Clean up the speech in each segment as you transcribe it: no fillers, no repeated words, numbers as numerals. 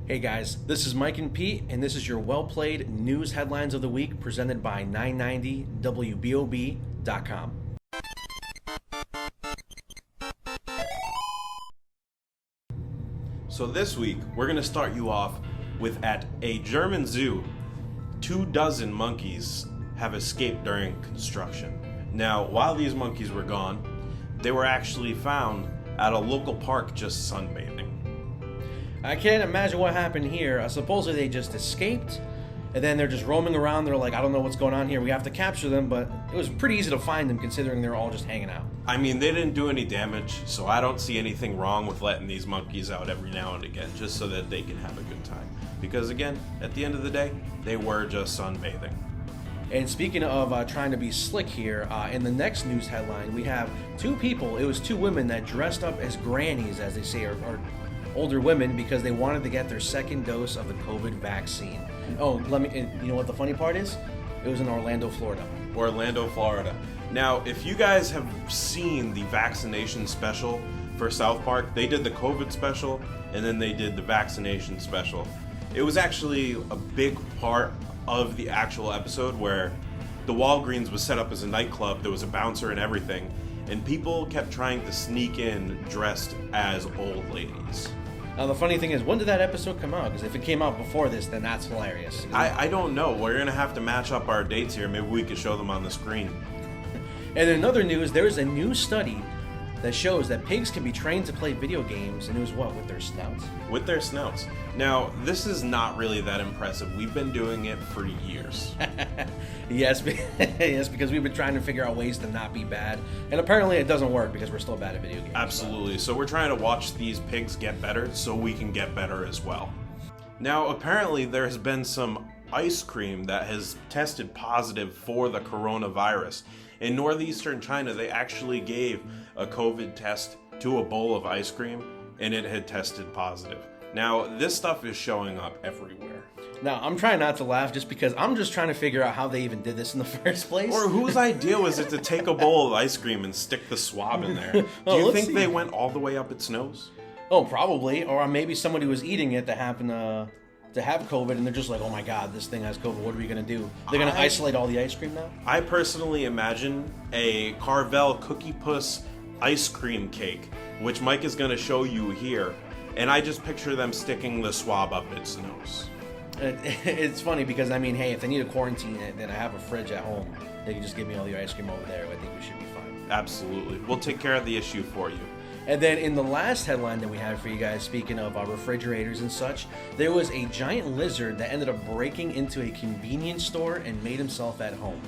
Hey guys, this is Mike and Pete, and this is your well-played news headlines of the week presented by 990WBOB.com. So this week, we're going to start you off with at a German zoo, 24 monkeys have escaped during construction. Now, while these monkeys were gone, they were actually found at a local park just sunbathing. I can't imagine what happened here. Supposedly they just escaped, and then they're just roaming around. They're like, I don't know what's going on here. We have to capture them, but it was pretty easy to find them considering they're all just hanging out. I mean, they didn't do any damage, so I don't see anything wrong with letting these monkeys out every now and again, just so that they can have a good time. Because again, at the end of the day, they were just sunbathing. And speaking of trying to be slick here, in the next news headline, we have two people. It was two women that dressed up as grannies, as they say, or older women, because they wanted to get their second dose of the COVID vaccine. Oh, you know what the funny part is? It was in Orlando, Florida. Orlando, Florida. Now, if you guys have seen the vaccination special for South Park, they did the COVID special and then they did the vaccination special. It was actually a big part of the actual episode where the Walgreens was set up as a nightclub. There was a bouncer and everything, and people kept trying to sneak in dressed as old ladies. Now, the funny thing is, when did that episode come out? Because if it came out before this, then that's hilarious. I don't know. We're going to have to match up our dates here. Maybe we could show them on the screen. And in other news, there is a new study that shows that pigs can be trained to play video games, and it was what, with their snouts? With their snouts. Now, this is not really that impressive. We've been doing it for years. Yes, yes, because we've been trying to figure out ways to not be bad, and apparently it doesn't work because we're still bad at video games. Absolutely. So we're trying to watch these pigs get better so we can get better as well. Now, apparently there has been some ice cream that has tested positive for the coronavirus. In northeastern China, they actually gave a COVID test to a bowl of ice cream, and it had tested positive. Now, this stuff is showing up everywhere. Now, I'm trying not to laugh just because I'm just trying to figure out how they even did this in the first place. Or whose idea was it to take a bowl of ice cream and stick the swab in there? Do you think they went all the way up its nose? Oh, probably. Or maybe somebody was eating it that happened to have COVID, and they're just like, oh my god, this thing has COVID, what are we going to do? They're going to isolate all the ice cream now? I personally imagine a Carvel Cookie Puss ice cream cake, which Mike is going to show you here, and I just picture them sticking the swab up its nose. It's funny because, I mean, hey, if they need to quarantine it, then I have a fridge at home. They can just give me all the ice cream over there. I think we should be fine. Absolutely. We'll take care of the issue for you. And then in the last headline that we had for you guys, speaking of refrigerators and such, there was a giant lizard that ended up breaking into a convenience store and made himself at home.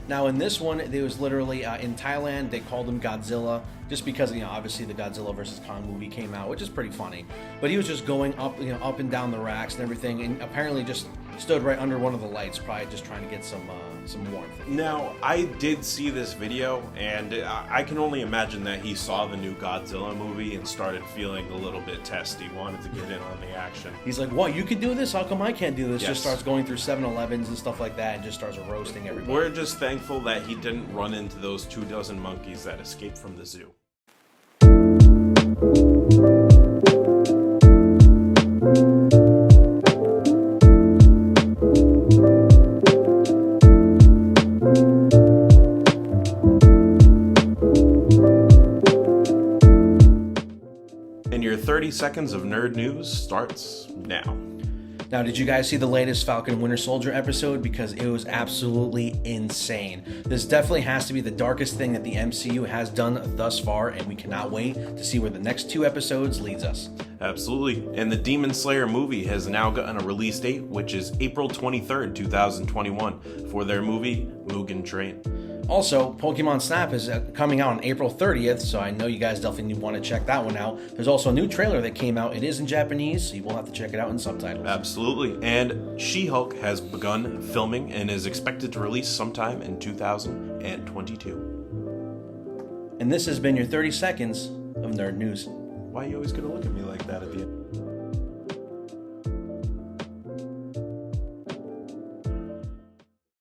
Now in this one, it was literally in Thailand, they called him Godzilla, just because, obviously the Godzilla vs. Kong movie came out, which is pretty funny. But he was just going up, up and down the racks and everything, and apparently just stood right under one of the lights, probably just trying to get some warmth. Now, I did see this video, and I can only imagine that he saw the new Godzilla movie and started feeling a little bit testy, wanted to get in on the action. He's like, what, you can do this? How come I can't do this? Yes. Just starts going through 7-Elevens and stuff like that and just starts roasting everybody. We're just thankful that he didn't run into those 24 monkeys that escaped from the zoo. And your 30 seconds of nerd news starts now. Now, did you guys see the latest Falcon Winter Soldier episode? Because it was absolutely insane. This definitely has to be the darkest thing that the MCU has done thus far, and we cannot wait to see where the next 2 episodes leads us. Absolutely. And the Demon Slayer movie has now gotten a release date, which is April 23rd, 2021, for their movie Mugen Train. Also, Pokemon Snap is coming out on April 30th, so I know you guys definitely want to check that one out. There's also a new trailer that came out. It is in Japanese, so you will have to check it out in subtitles. Absolutely. And She-Hulk has begun filming and is expected to release sometime in 2022. And this has been your 30 seconds of Nerd News. Why are you always going to look at me like that at the end?